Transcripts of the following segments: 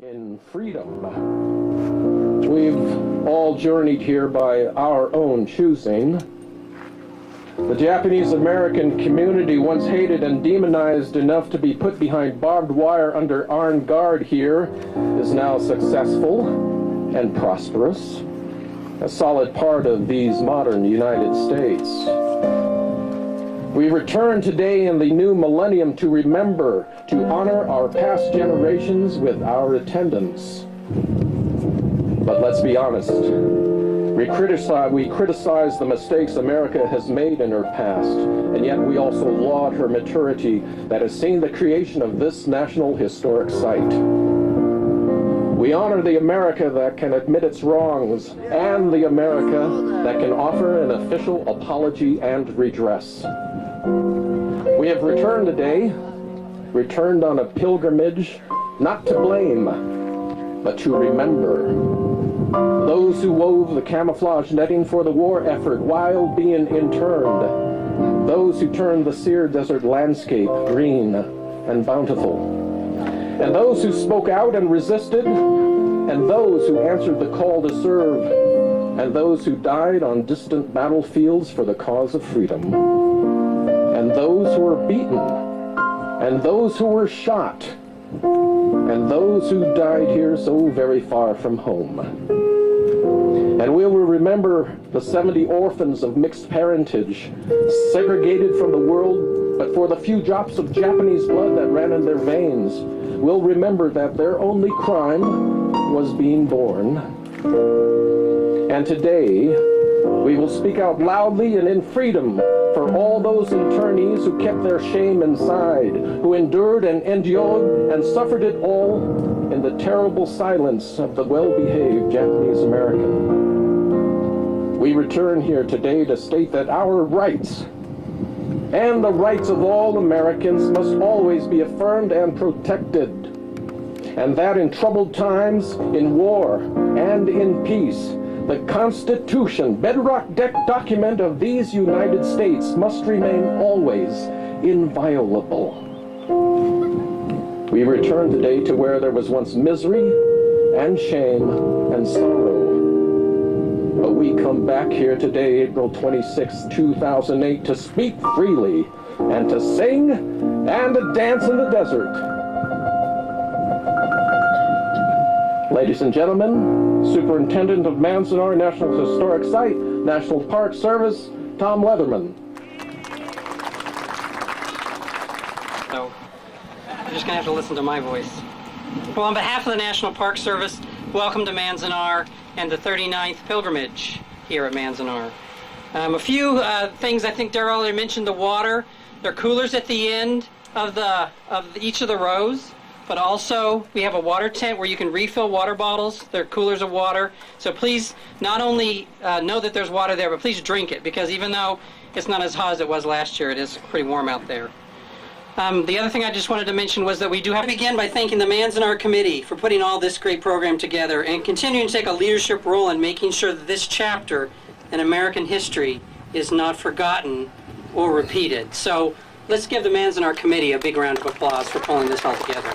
in freedom. We've all journeyed here by our own choosing. The Japanese American community, once hated and demonized enough to be put behind barbed wire under armed guard here, is now successful and prosperous, a solid part of these modern United States. We return today in the new millennium to remember, to honor our past generations with our attendance. But let's be honest, we criticize the mistakes America has made in her past, and yet we also laud her maturity that has seen the creation of this National Historic Site. We honor the America that can admit its wrongs, and the America that can offer an official apology and redress. We have returned today, returned on a pilgrimage, not to blame, but to remember. Those who wove the camouflage netting for the war effort while being interned. Those who turned the Sear Desert landscape green and bountiful. And those who spoke out and resisted. And those who answered the call to serve. And those who died on distant battlefields for the cause of freedom. And those who were beaten. And those who were shot. And those who died here so very far from home. And we will remember the 70 orphans of mixed parentage, segregated from the world, but for the few drops of Japanese blood that ran in their veins. We'll remember that their only crime was being born. And today, we will speak out loudly and in freedom for all those internees who kept their shame inside, who endured and endured and suffered it all in the terrible silence of the well-behaved Japanese American. We return here today to state that our rights and the rights of all Americans must always be affirmed and protected, and that in troubled times, in war, and in peace, the Constitution, bedrock document of these United States, must remain always inviolable. We return today to where there was once misery and shame and sorrow. But we come back here today, April 26, 2008, to speak freely and to sing and to dance in the desert. Ladies and gentlemen, Superintendent of Manzanar National Historic Site, National Park Service, Tom Leatherman. So, you're just going to have to listen to my voice. Well, on behalf of the National Park Service, welcome to Manzanar and the 39th pilgrimage here at Manzanar. A few things. I think Darrell already mentioned the water. There are coolers at the end of each of the rows. But also, we have a water tent where you can refill water bottles. There are coolers of water. So please not only know that there's water there, but please drink it, because even though it's not as hot as it was last year, it is pretty warm out there. The other thing I just wanted to mention was that we do have to begin by thanking the Manzanar Committee for putting all this great program together and continuing to take a leadership role in making sure that this chapter in American history is not forgotten or repeated. So let's give the Manzanar Committee a big round of applause for pulling this all together.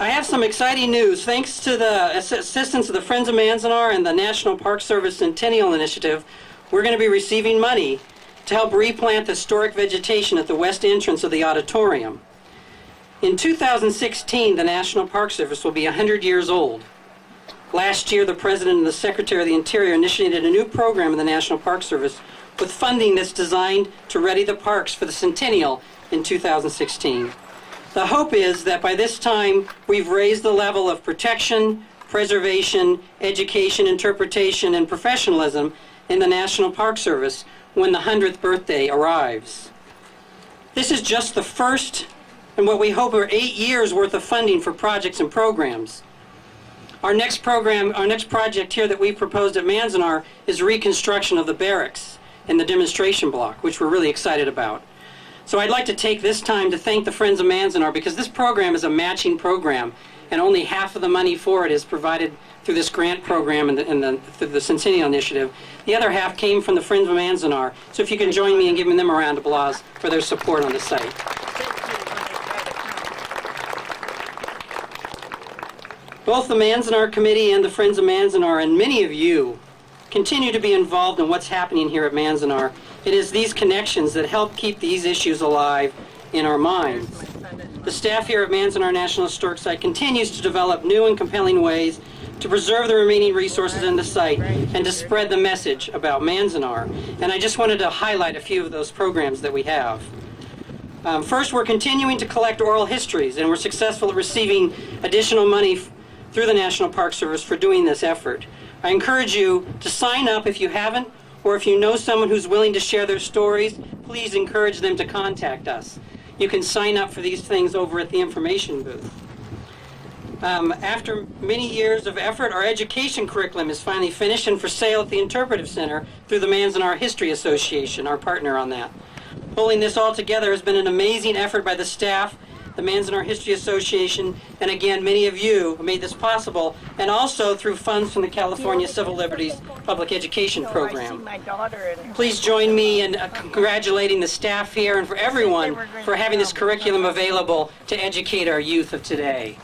I have some exciting news. Thanks to the assistance of the Friends of Manzanar and the National Park Service Centennial Initiative, we're going to be receiving money to help replant the historic vegetation at the west entrance of the auditorium. In 2016, the National Park Service will be 100 years old. Last year, the President and the Secretary of the Interior initiated a new program in the National Park Service with funding that's designed to ready the parks for the centennial in 2016. The hope is that by this time, we've raised the level of protection, preservation, education, interpretation, and professionalism in the National Park Service when the 100th birthday arrives. This is just the first in what we hope are 8 years worth of funding for projects and programs. Our next project here that we proposed at Manzanar is reconstruction of the barracks and the demonstration block, which we're really excited about. So I'd like to take this time to thank the Friends of Manzanar, because this program is a matching program, and only half of the money for it is provided through this grant program and through the Centennial Initiative. The other half came from the Friends of Manzanar. So if you can join me in giving them a round of applause for their support on the site. Both the Manzanar Committee and the Friends of Manzanar, and many of you, continue to be involved in what's happening here at Manzanar. It is these connections that help keep these issues alive in our minds. The staff here at Manzanar National Historic Site continues to develop new and compelling ways to preserve the remaining resources in the site and to spread the message about Manzanar. And I just wanted to highlight a few of those programs that we have. First, we're continuing to collect oral histories, and we're successful at receiving additional money through the National Park Service for doing this effort. I encourage you to sign up if you haven't, or if you know someone who's willing to share their stories, please encourage them to contact us. You can sign up for these things over at the information booth. After many years of effort, our education curriculum is finally finished and for sale at the Interpretive Center through the Manzanar History Association, our partner on that. Pulling this all together has been an amazing effort by the staff, the Manzanar History Association, and again, many of you made this possible, and also through funds from the California Civil Liberties Public Education Program. Please join me in congratulating the staff here and for everyone for having this curriculum available to educate our youth of today.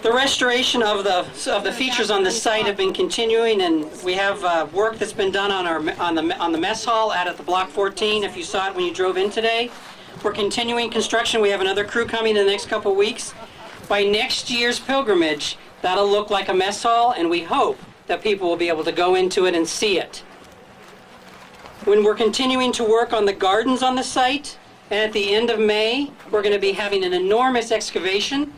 The restoration of the features on the site have been continuing, and we have work that's been done on the mess hall out at the Block 14. If you saw it when you drove in today, we're continuing construction. We have another crew coming in the next couple weeks. By next year's pilgrimage, that'll look like a mess hall, and we hope that people will be able to go into it and see it. When we're continuing to work on the gardens on the site, and at the end of May, we're going to be having an enormous excavation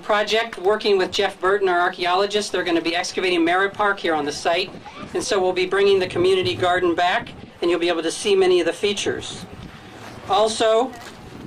project working with Jeff Burton, our archaeologist. They're going to be excavating Merritt Park here on the site, and so we'll be bringing the community garden back, and you'll be able to see many of the features. Also,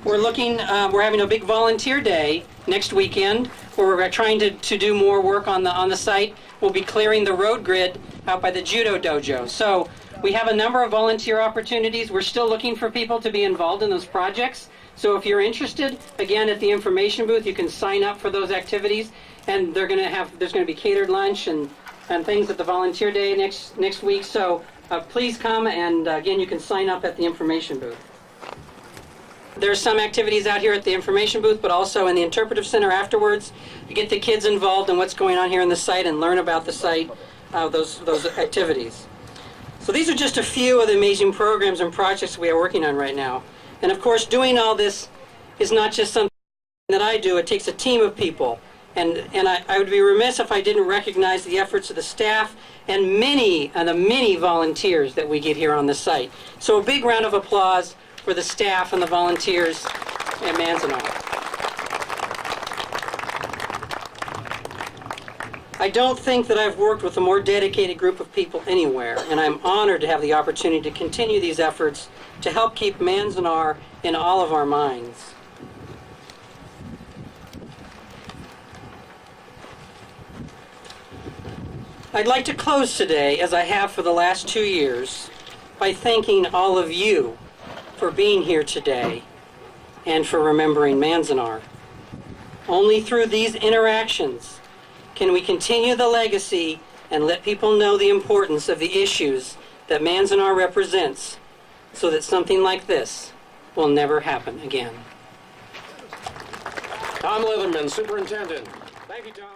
we're having a big volunteer day next weekend where we're trying to do more work on the site. We'll be clearing the road grid out by the judo dojo. So we have a number of volunteer opportunities. We're still looking for people to be involved in those projects. So if you're interested, again, at the information booth, you can sign up for those activities, and there's going to be catered lunch and things at the volunteer day next week. So please come, and again, you can sign up at the information booth. There's some activities out here at the information booth, but also in the interpretive center afterwards. You get the kids involved in what's going on here in the site and learn about the site, those activities. So these are just a few of the amazing programs and projects we are working on right now. And of course, doing all this is not just something that I do. It takes a team of people. And I would be remiss if I didn't recognize the efforts of the staff and the many volunteers that we get here on the site. So a big round of applause for the staff and the volunteers at Manzanar. I don't think that I've worked with a more dedicated group of people anywhere, and I'm honored to have the opportunity to continue these efforts to help keep Manzanar in all of our minds. I'd like to close today, as I have for the last 2 years, by thanking all of you for being here today and for remembering Manzanar. Only through these interactions can we continue the legacy and let people know the importance of the issues that Manzanar represents, so that something like this will never happen again. Tom Leatherman, Superintendent. Thank you, Tom.